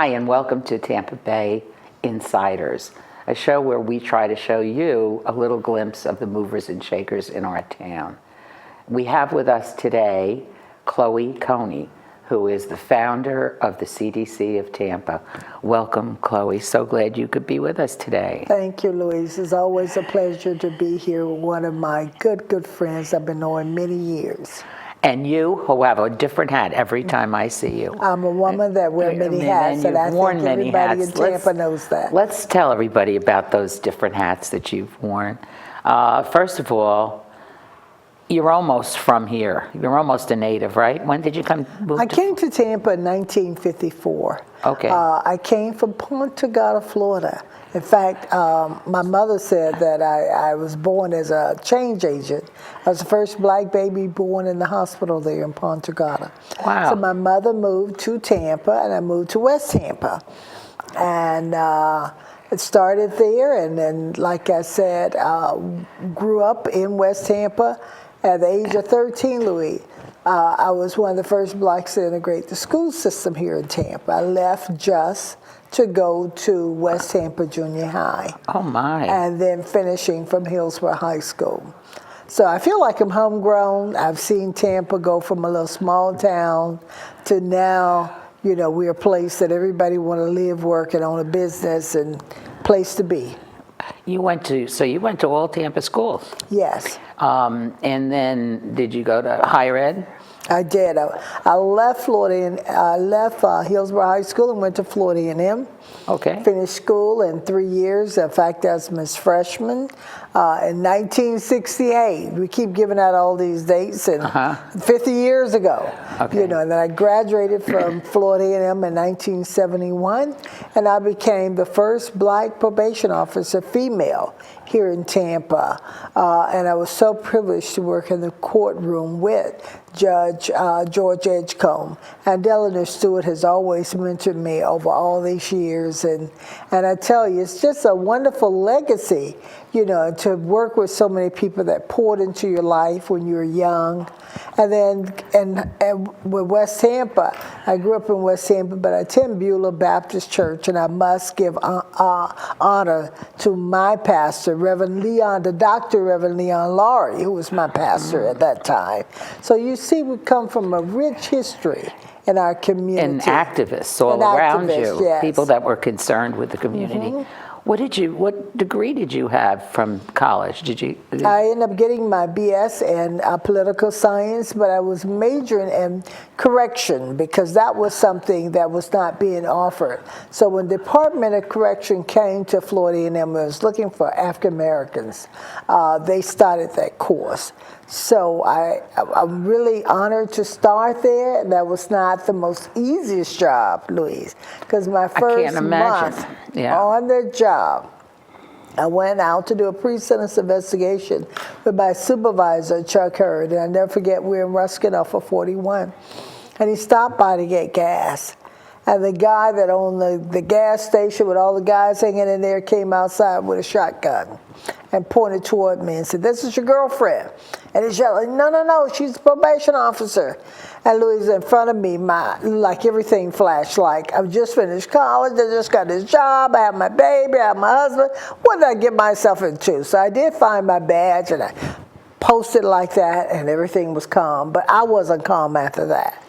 Hi, and welcome to Tampa Bay Insiders, a show where we try to show you a little glimpse of the movers and shakers in our town. We have with us today Coney, who is the founder of the CDC of Tampa. Welcome, Chloe. So glad you could be with us today. Thank you, Louise. It's always a pleasure to be here with one of my good friends I've been knowing many years. And you, who have a different hat every time I see you. I'm a woman that wears many hats, and I think everybody in Tampa knows that. Let's tell everybody about those different hats that you've worn. First of all, you're almost from here. You're almost a native, right? When did you move? I came to Tampa in 1954. Okay. I came from Punta Gorda, Florida. In fact, my mother said that I was born as a change agent. I was the first black baby born in the hospital there in Punta Gorda. Wow. So my mother moved to Tampa, and I moved to West Tampa. And it started there, and then, like I said, grew up in West Tampa. At the age of 13, Louis, I was one of the first blacks to integrate the school system here in Tampa. I left just to go to West Tampa Junior High. Oh, my. And then finishing from Hillsborough High School. So I feel like I'm homegrown. I've seen Tampa go from a little small town to now, you know, we're a place that everybody want to live, work, and own a business, and place to be. You went to all Tampa schools? Yes. And then did you go to higher ed? I did. I left Florida, and I left Hillsborough High School and went to Florida A&M. Okay. Finished school in 3 years. In fact, I was Miss Freshman in 1968. We keep giving out all these dates, and 50 years ago. Okay. You know, and then I graduated from Florida A&M in 1971, and I became the first black probation officer, female, here in Tampa. And I was so privileged to work in the courtroom with Judge George Edgecombe. And Eleanor Stewart has always mentored me over all these years. And I tell you, it's just a wonderful legacy, you know, to work with so many people that poured into your life when you were young. And then and with West Tampa, I grew up in West Tampa, but I attend Beulah Baptist Church, and I must give honor to my pastor, Reverend Leon, the Dr. Reverend Leon Laurie, who was my pastor at that time. So you see, we come from a rich history in our community. And activists all around you, yes. People that were concerned with the community. What degree did you have from college? I ended up getting my BS in political science, but I was majoring in correction because that was something that was not being offered. So when the Department of Correction came to Florida A&M and was looking for African Americans, they started that course. So I'm really honored to start there. That was not the most easiest job, Louise, because my first month on the job, I went out to do a pre-sentence investigation with my supervisor, Chuck Hurd, and I'll never forget, we were in Ruskin off of 41, and he stopped by to get gas. And the guy that owned the gas station with all the guys hanging in there came outside with a shotgun and pointed toward me and said, "This is your girlfriend." And he's yelling, no, she's a probation officer. And Louise, in front of me, like everything flashed, like I've just finished college, I just got this job, I have my baby, I have my husband. What did I get myself into? So I did find my badge, and I posted like that, and everything was calm. But I wasn't calm after that.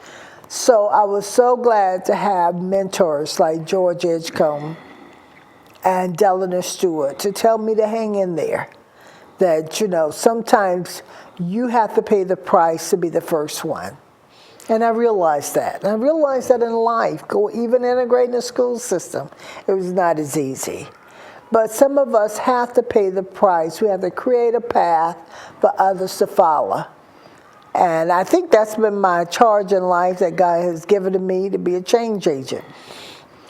So I was so glad to have mentors like George Edgecombe and Eleanor Stewart to tell me to hang in there. That, you know, sometimes you have to pay the price to be the first one. And I realized that. And I realized that in life, even integrating the school system, it was not as easy. But some of us have to pay the price. We have to create a path for others to follow. And I think that's been my charge in life that God has given to me, to be a change agent.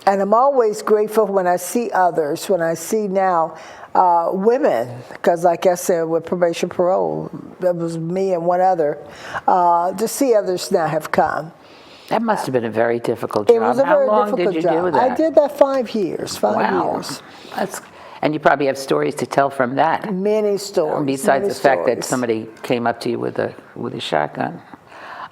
And I'm always grateful when I see others, when I see now women, because like I said, with probation parole, that was me and one other, to see others now have come. That must have been a very difficult job. It was a How very long difficult did you job. do that? I did that 5 years, Wow. years. And you probably have stories to tell from that. Many stories. Besides the fact that somebody came up to you with a shotgun.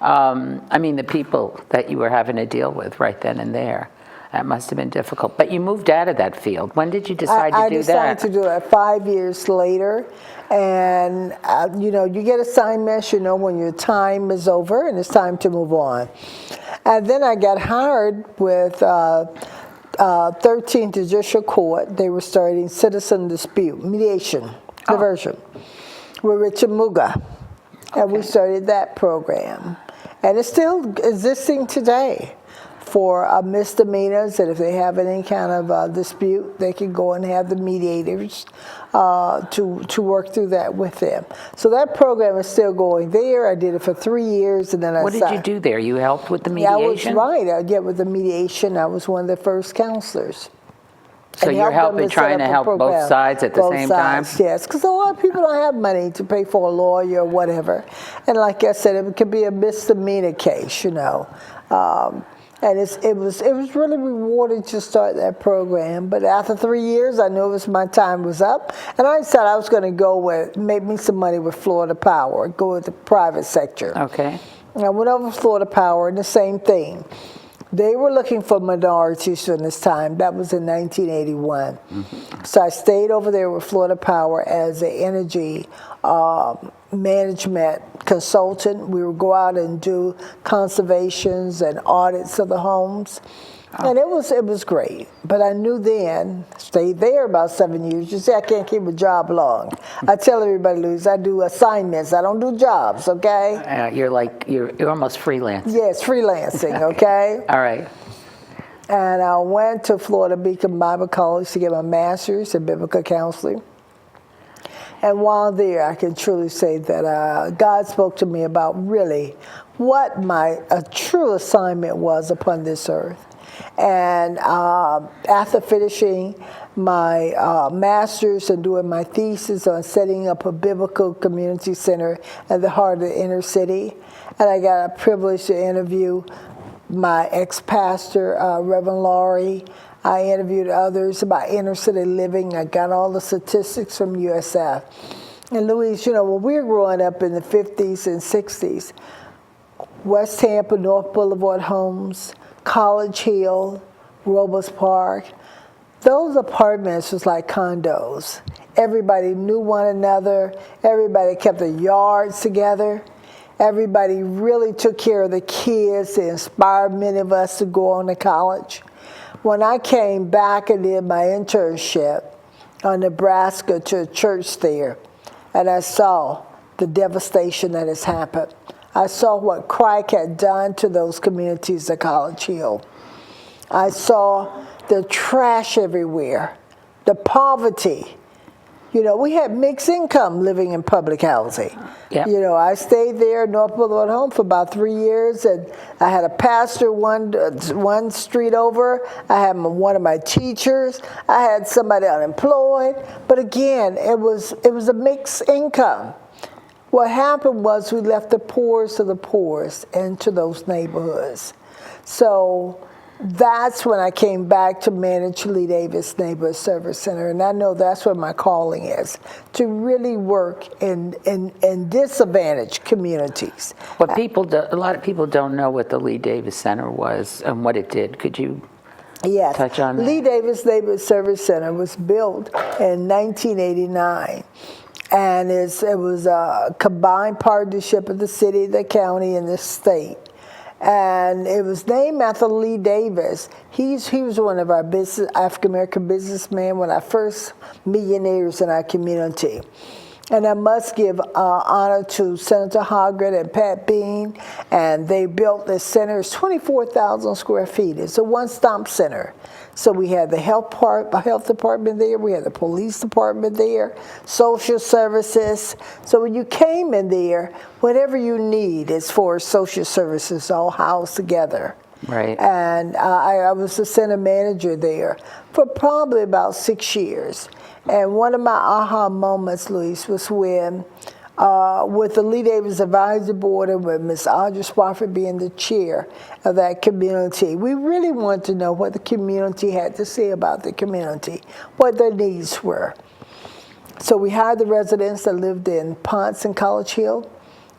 I mean, the people that you were having to deal with right then and there. That must have been difficult. But you moved out of that field. When did you decide to do that? I decided to do it 5 years later. And, you know, you get assignments, you know, when your time is over and it's time to move on. And then I got hired with 13th Judicial Court. They were starting citizen dispute, mediation, diversion, with Richard Muga. And we started that program. And it's still existing today for misdemeanors, and if they have any kind of dispute, they can go and have the mediators to work through that with them. So that program is still going there. I did it for 3 years, and then What did you do there? You helped with the mediation? Yeah, I was right. I did with the mediation. I was one of the first counselors. So you're helping, trying to help both sides at the same time? Yes, because a lot of people don't have money to pay for a lawyer or whatever. And like I said, it could be a misdemeanor case, you know. And it was really rewarding to start that program. But after 3 years, I knew my time was up. And I decided I was going to make me some money with Florida Power, go with the private sector. Okay. And I went over to Florida Power, and the same thing. They were looking for minorities during this time. That was in 1981. Mm-hmm. So I stayed over there with Florida Power as an energy management consultant. We would go out and do conservations and audits of the homes. And it was great. But I knew then, stayed there about 7 years. You see, I can't keep a job long. I tell everybody, Louise, I do assignments. I don't do jobs, okay? You're almost freelance. Yes, freelancing, okay? All right. And I went to Florida Beacon Bible College to get my master's in biblical counseling. And while there, I can truly say that God spoke to me about really what my true assignment was upon this earth. And after finishing my master's and doing my thesis on setting up a biblical community center at the heart of the inner city, and I got a privilege to interview my ex-pastor, Reverend Laurie. I interviewed others about inner city living. I got all the statistics from USF. And Louise, you know, when we were growing up in the 50s and 60s, West Tampa, North Boulevard homes, College Hill, Robles Park, those apartments was like condos. Everybody knew one another. Everybody kept their yards together. Everybody really took care of the kids. They inspired many of us to go on to college. When I came back and did my internship on Nebraska to a church there, and I saw the devastation that has happened. I saw what crack had done to those communities at College Hill. I saw the trash everywhere, the poverty. You know, we had mixed income living in public housing. Yep. You know, I stayed there, North Boulevard home, for about 3 years, and I had a pastor one street over. I had one of my teachers. I had somebody unemployed. But again, it was a mixed income. What happened was we left the poorest of the poorest into those neighborhoods. So that's when I came back to manage Lee Davis Neighborhood Service Center, and I know that's where my calling is, to really work in disadvantaged communities. A lot of people don't know what the Lee Davis Center was and what it did. Could you touch on that? Lee Davis Neighborhood Service Center was built in 1989. And it was a combined partnership of the city, the county, and the state. And it was named after Lee Davis. He was one of our African-American businessmen, one of our first millionaires in our community. And I must give honor to Senator Hoggett and Pat Bean. And they built this center. It's 24,000 square feet. It's a one-stop center. So we had the health department there, we had the police department there, social services. So when you came in there, whatever you need as far as social services, all housed together. Right. And I was the center manager there for probably about 6 years. And one of my aha moments, Louise, was when with the Lee Davis Advisory Board and with Ms. Audrey Spofford being the chair of that community, we really wanted to know what the community had to say about the community, what their needs were. So we hired the residents that lived in Ponce and College Hill.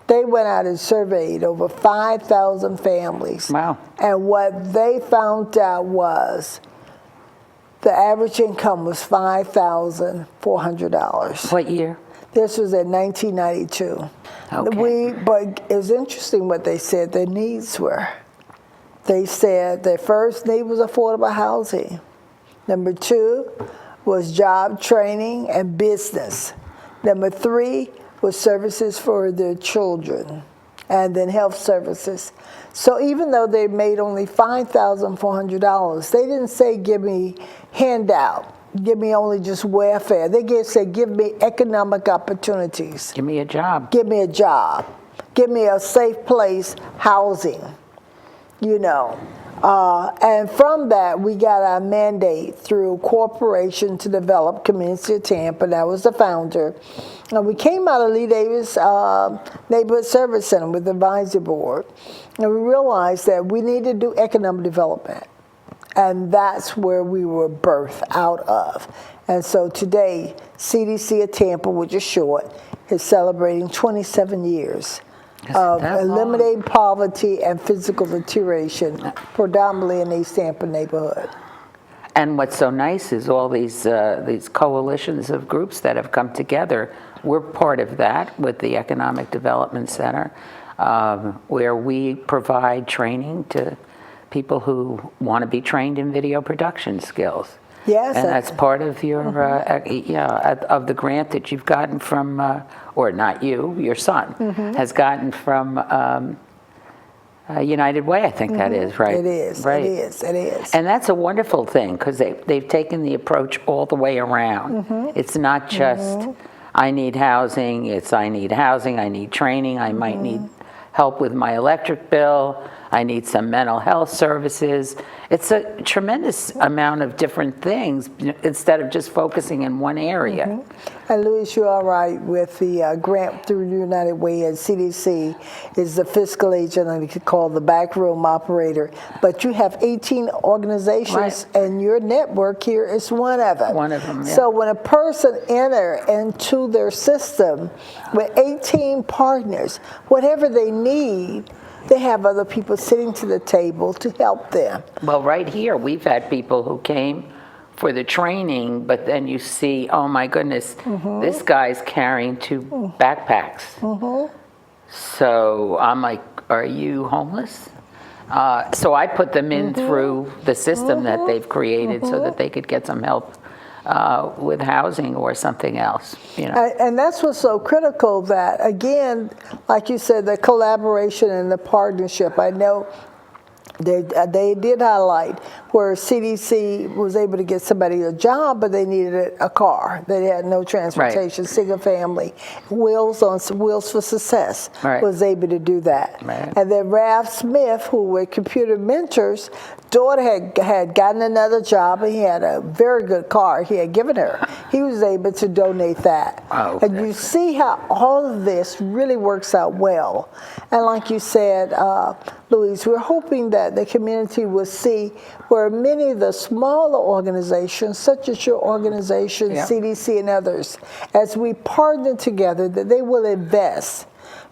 They went out and surveyed over 5,000 families. Wow. And what they found out was the average income was $5,400. What year? This was in 1992. Okay. But it was interesting what they said their needs were. They said their first need was affordable housing. Number 2 was job training and business. Number 3 was services for their children, and then health services. So even though they made only $5,400, they didn't say, give me handout, give me only just welfare. They said, give me economic opportunities. Give me a job. Give me a job. Give me a safe place, housing, you know. And from that, we got our mandate through Corporation to Develop Community of Tampa. That was the founder. And we came out of Lee Davis Neighborhood Service Center with the advisory board. And we realized that we need to do economic development. And that's where we were birthed out of. And so today, CDC of Tampa, which is short, is celebrating 27 years of eliminating poverty and physical deterioration, predominantly in the East Tampa neighborhood. And what's so nice is all these coalitions of groups that have come together. We're part of that with the Economic Development Center, where we provide training to people who want to be trained in video production skills. Yes, and that's part of your of the grant that you've gotten from, or not you, your son has gotten from United Way. I think that is right. It is. Right. It is. It is. And that's a wonderful thing because they've taken the approach all the way around. It's not just I need housing. It's I need housing. I need training. I might need help with my electric bill. I need some mental health services. It's a tremendous amount of different things instead of just focusing in one area. And Louise, you're all right with the grant through United Way, and CDC is the fiscal agent, and you could call the backroom operator. But you have 18 organizations, and your network here is one of them. One of them, yeah. So when a person enter into their system with 18 partners, whatever they need, they have other people sitting to the table to help them. Well, right here, we've had people who came for the training, but then you see, oh my goodness, this guy's carrying 2 backpacks. So I'm like, are you homeless? So I put them in through the system that they've created so that they could get some help with housing or something else, you know. And that's what's so critical, that, again, like you said, the collaboration and the partnership. I know they did highlight where CDC was able to get somebody a job, but they needed a car. They had no transportation, single family. Wheels for Success was able to do that. And then Ralph Smith, who were computer mentors, daughter had gotten another job, and he had a very good car he had given her. He was able to donate that. And you see how all of this really works out well. And like you said, Louise, we're hoping that the community will see where many of the smaller organizations, such as your organization, CDC and others, as we partner together, that they will invest.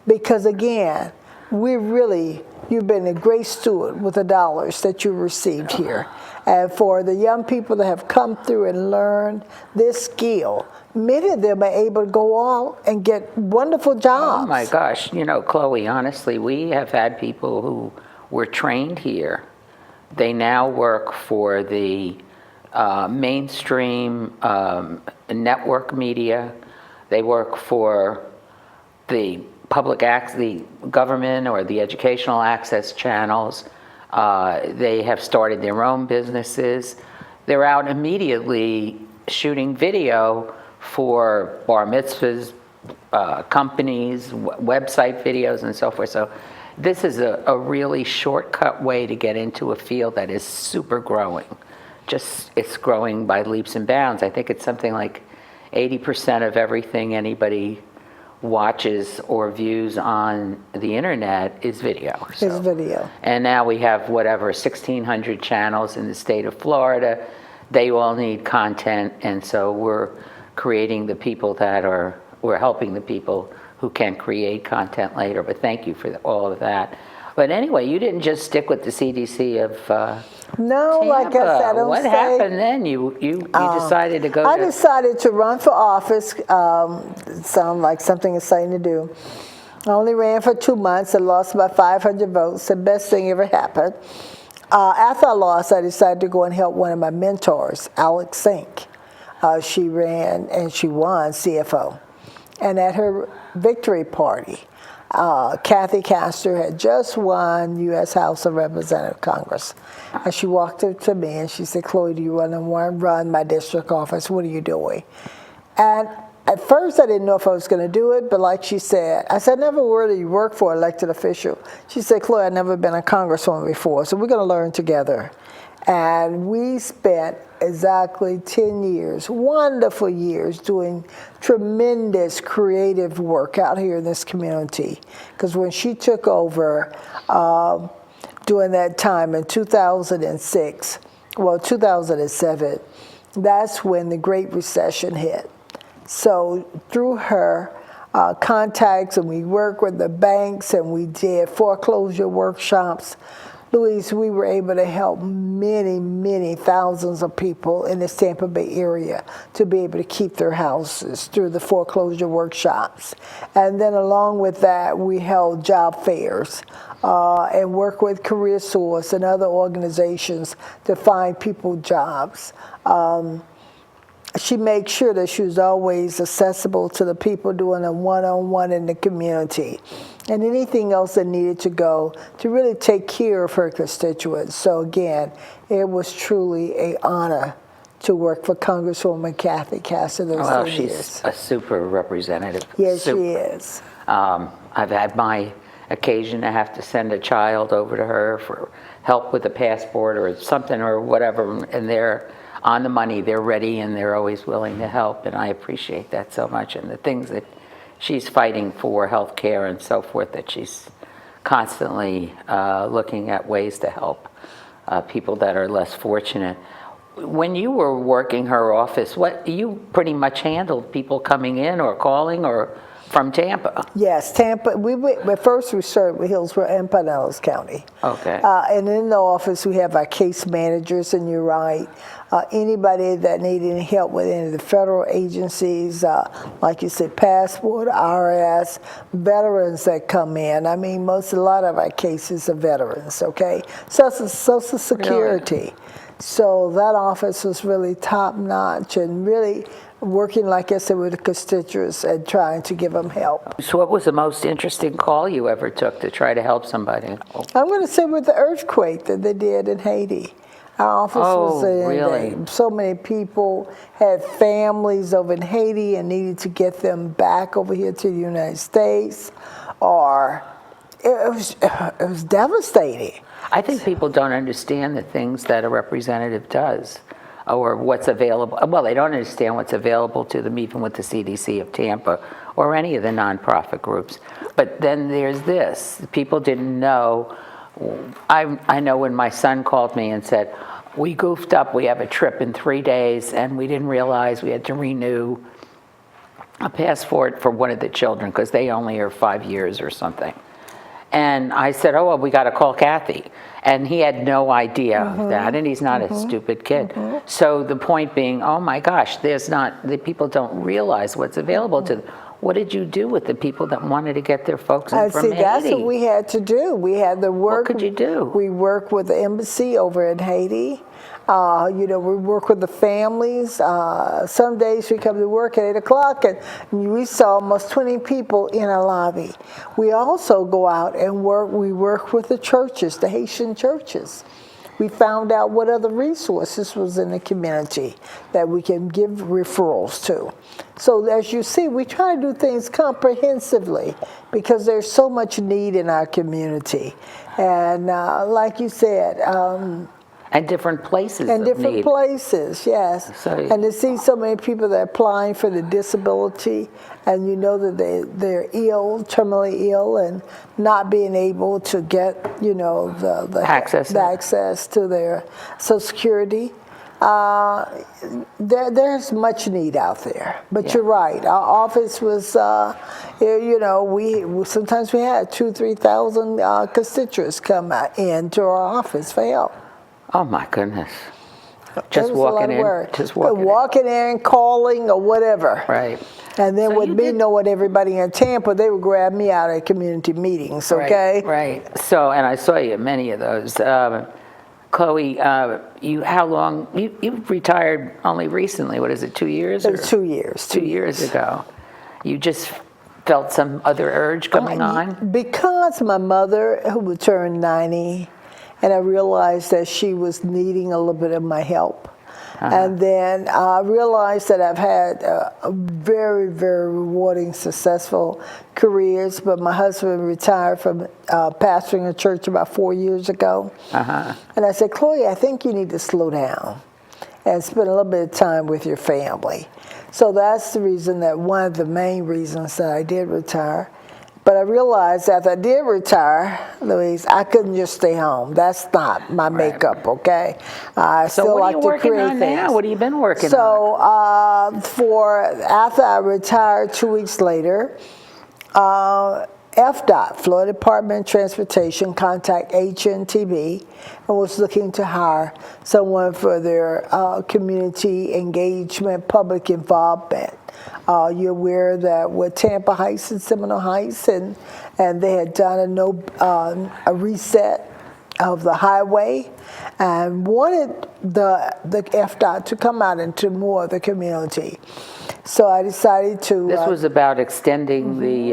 Because again, you've been a great steward with the dollars that you received here. And for the young people that have come through and learned this skill, many of them are able to go out and get wonderful jobs. Oh my gosh, you know, Chloe, honestly, we have had people who were trained here. They now work for the mainstream network media. They work for the the government or the educational access channels. They have started their own businesses. They're out immediately shooting video for bar mitzvahs, companies, website videos, and so forth. So this is a really shortcut way to get into a field that is super growing. It's growing by leaps and bounds. I think it's something like 80% of everything anybody watches or views on the internet is video. Is video. And now we have 1,600 channels in the state of Florida. They all need content, and so we're creating the people we're helping the people who can create content later. But thank you for all of that. But anyway, you didn't just stick with the CDC of No, Tampa. like I said, I don't What stay. happened then? You decided to go I to... decided to run for office. Sound like something exciting to do. I only ran for 2 months. I lost about 500 votes. The best thing ever happened. After I lost, I decided to go and help one of my mentors, Alex Sink. She ran and she won CFO. And at her victory party, Kathy Castor had just won U.S. House of Representative Congress. And she walked up to me and she said, Chloe, do you want to run my district office? What are you doing? And at first I didn't know if I was going to do it, but like she said, I said, never really worked for an elected official. She said, Chloe, I've never been a congresswoman before, so we're going to learn together. And we spent exactly 10 years, wonderful years, doing tremendous creative work out here in this community. Because when she took over during that time in 2006, well, 2007, that's when the Great Recession hit. So through her contacts, and we worked with the banks, and we did foreclosure workshops, Louise, we were able to help many, many thousands of people in this Tampa Bay area to be able to keep their houses through the foreclosure workshops. And then along with that, we held job fairs and worked with Career Source and other organizations to find people jobs. She made sure that she was always accessible to the people, doing a one-on-one in the community and anything else that needed to go to really take care of her constituents. So again, it was truly an honor to work for Congresswoman Kathy Castor those 10 years. She's a super representative. Yes, she is. I've had my occasion to have to send a child over to her for help with a passport or something or whatever, and they're on the money, they're ready, and they're always willing to help, and I appreciate that so much. And the things that she's fighting for, health care and so forth, that she's constantly looking at ways to help people that are less fortunate. When you were working her office, what you pretty much handled people coming in or calling or from Tampa? Yes, Tampa. First we started with Hillsborough and Pinellas County. Okay. And in the office we have our case managers, and you're right. Anybody that needed any help with any of the federal agencies, like you said, passport, IRS, veterans that come in. I mean, a lot of our cases are veterans. Okay, Social Security. Really? So that office was really top notch and really working, like I said, with the constituents and trying to give them help. So what was the most interesting call you ever took to try to help somebody? I'm going to say with the earthquake that they did in Haiti. Our office was in really? So many people had families over in Haiti and needed to get them back over here to the United States, or it was devastating. I think people don't understand the things that a representative does or what's available. Well, they don't understand what's available to them even with the CDC of Tampa or any of the nonprofit groups. But then there's this. People didn't know. I know when my son called me and said, we goofed up, we have a trip in 3 days, and we didn't realize we had to renew a passport for one of the children because they only are 5 years or something. And I said, oh, well, we got to call Kathy. And he had no idea of that, and he's not a stupid kid. So the point being, oh my gosh, the people don't realize what's available to them. What did you do with the people that wanted to get their folks in from Haiti? That's what we had to do. We had to work. What could you do? We worked with the embassy over in Haiti. We work with the families. Some days we come to work at 8 o'clock and we saw almost 20 people in our lobby. We also go out and we work with the churches, the Haitian churches. We found out what other resources was in the community that we can give referrals to. So as you see, we try to do things comprehensively because there's so much need in our community. And like you said, and different places. And different places, yes. So, and to see so many people that are applying for the disability, and you know that they're ill, terminally ill, and not being able to get, the access to their Social Security. there's much need out there. But Yeah. you're right. Our office was, sometimes we had 2,000-3,000 constituents come into our office for help. Oh my goodness. It Just was a lot walking of in, work. just walking Walking in, calling, or whatever. Right. And then So with you me did- knowing everybody in Tampa, they would grab me out at community meetings, okay? Right. So, and I saw you at many of those. Chloe, how long, you retired only recently, what is it, 2 years? It was 2 years. 2 years ago. You just felt some other urge coming on? Because my mother, who would turn 90, and I realized that she was needing a little bit of my help. And then I realized that I've had a very, very rewarding, successful careers, but my husband retired from pastoring a church about 4 years ago. And I said, Chloe, I think you need to slow down and spend a little bit of time with your family. So that's the reason, that one of the main reasons that I did retire. But I realized after I did retire, Louise, I couldn't just stay home. That's not my makeup, okay? I So still what are like you to working create on things. now? What have you been working on? So after I retired 2 weeks later, FDOT, Florida Department of Transportation, contacted HNTB and was looking to hire someone for their community engagement, public involvement. You're aware that with Tampa Heights and Seminole Heights, and they had done a reset of the highway and wanted the FDOT to come out into more of the community. So I decided to... This was about extending the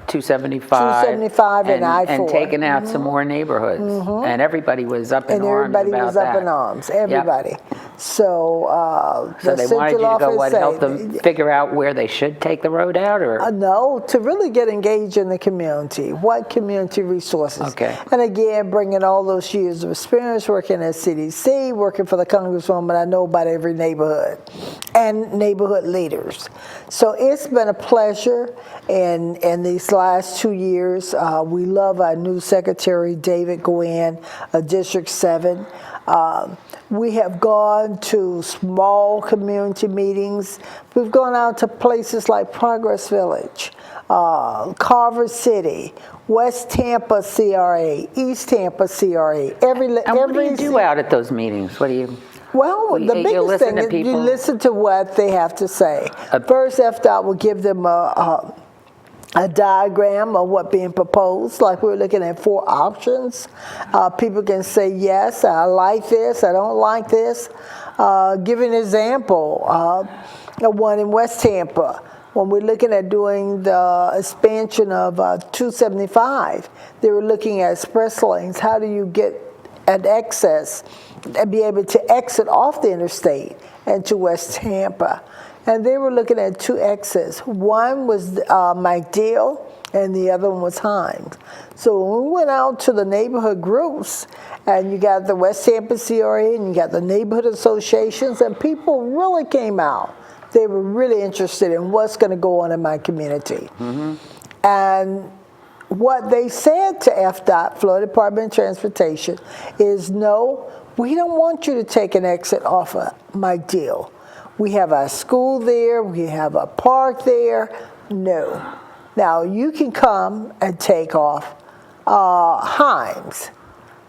275, 275 and I-4. And taking out some more neighborhoods. And everybody was up in arms about that. And everybody was up in arms, everybody. Yep. So So the they wanted you central to go, office help them figure out where they should take the road out, or? No, to really get engaged in the community. What community resources? Okay. And again, bringing all those years of experience working at CDC, working for the Congresswoman, I know about every neighborhood and neighborhood leaders. So it's been a pleasure in these last 2 years. We love our new secretary, David Gwynn, District 7. We have gone to small community meetings. We've gone out to places like Progress Village, Carver City, West Tampa CRA, East Tampa CRA. And what do you do out at those meetings? What do you? Well, the you biggest listen thing to is you people? listen to what they have to say. First, FDOT will give them a diagram of what being proposed, like we're looking at 4 options. People can say, yes, I like this, I don't like this. Give an example, one in West Tampa. When we're looking at doing the expansion of 275, they were looking at express lanes. How do you get an excess and be able to exit off the interstate into West Tampa? And they were looking at 2 exits. One was McDill, and the other one was Himes. So when we went out to the neighborhood groups, and you got the West Tampa CRA, and you got the neighborhood associations, and people really came out. They were really interested in what's going to go on in my community. And what they said to FDOT, Florida Department of Transportation, is no, we don't want you to take an exit off of McDill. We have a school there, we have a park there. No. Now, you can come and take off Himes.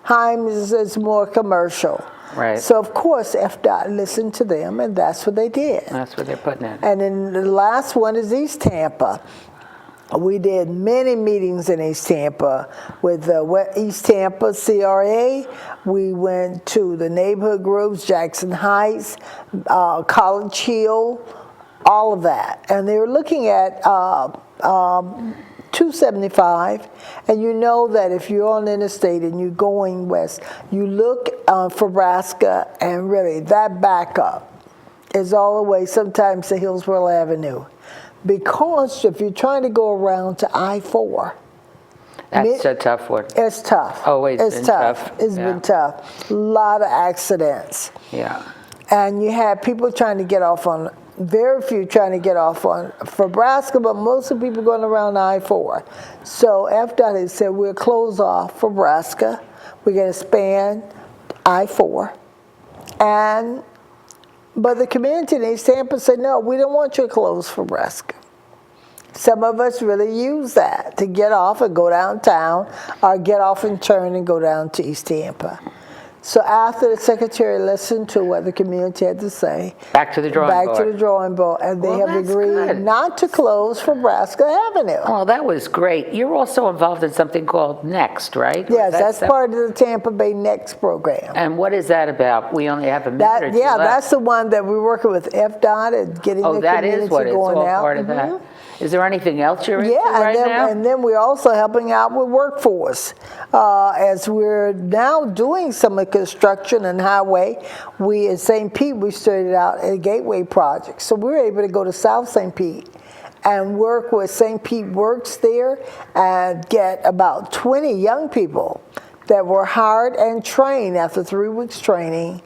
Himes is more commercial. Right. So, of course, FDOT listened to them, and that's what they did. That's what they're putting in. And then the last one is East Tampa. We did many meetings in East Tampa with the East Tampa CRA. We went to the neighborhood groups, Jackson Heights, College Hill, all of that. And they were looking at 275, and you know that if you're on the interstate and you're going west, you look for Nebraska, and really that backup is all the way sometimes to Hillsborough Avenue. Because if you're trying to go around to I-4, That's a tough one. it's tough. Always it's been tough. tough. It's Yeah. been tough. A lot of accidents. Yeah. And you have people trying to get off on, very few trying to get off on for Nebraska, but most of the people going around I-4. So FDOT has said we'll close off for Nebraska. We're going to span I-4. And But the community in East Tampa said, no, we don't want your clothes for rescue. Some of us really use that to get off and go downtown, or get off and turn and go down to East Tampa. So after the secretary listened to what the community had to say, Back to the drawing board. back to the drawing board, and they Well, have that's agreed good. not to close for Nebraska Avenue. Oh, that was great. You're also involved in something called Next, right? Yes, that's part of the Tampa Bay Next program. And what is that about? We only have a minute or two left. That's the one that we're working with FDOT and getting the that community is what it's going all out. part of that. Is there anything else you're into Yeah, right now? and then we're also helping out with workforce. As we're now doing some of the construction and highway, we in St. Pete, we started out a gateway project. So we were able to go to South St. Pete and work with St. Pete Works there and get about 20 young people that were hired and trained after 3 weeks training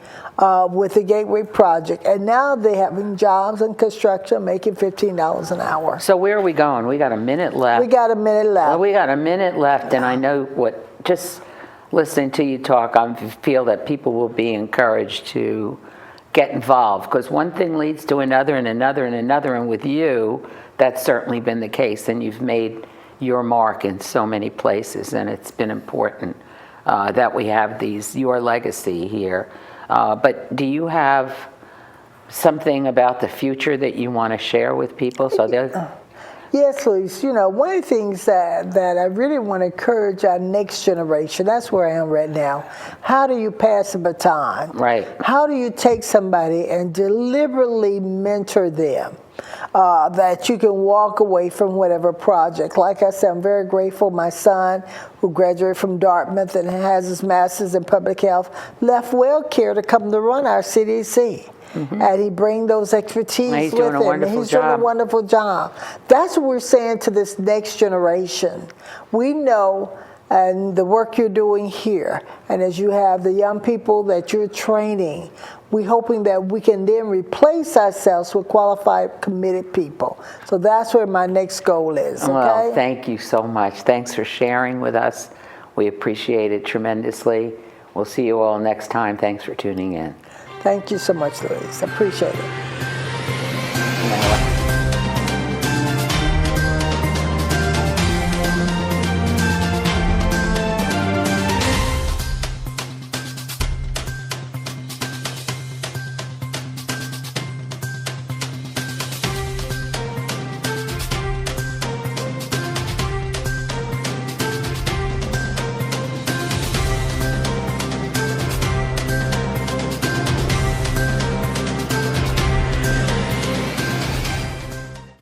with the Gateway Project. And now they're having jobs in construction, making $15 an hour. So where are we going? We got a minute left. We got a minute left. Well, we got a minute left, and I know just listening to you talk, I feel that people will be encouraged to get involved, because one thing leads to another and another and another, and with you, that's certainly been the case, and you've made your mark in so many places, and it's been important that we have your legacy here. But do you have something about the future that you want to share with people? Yes, Louise. One of the things that I really want to encourage our next generation, that's where I am right now. How do you pass the baton? Right. How do you take somebody and deliberately mentor them? That you can walk away from whatever project. Like I said, I'm very grateful. My son, who graduated from Dartmouth and has his master's in public health, left WellCare to come to run our CDC. Mm-hmm. And he brings those expertise he's with doing him. Wonderful job. Doing a wonderful job. That's what we're saying to this next generation. We know, and the work you're doing here, and as you have the young people that you're training, we're hoping that we can then replace ourselves with qualified, committed people. So that's where my next goal is, okay? Well, thank you so much. Thanks for sharing with us. We appreciate it tremendously. We'll see you all next time. Thanks for tuning in. Thank you so much, Louise. I appreciate it. Yeah.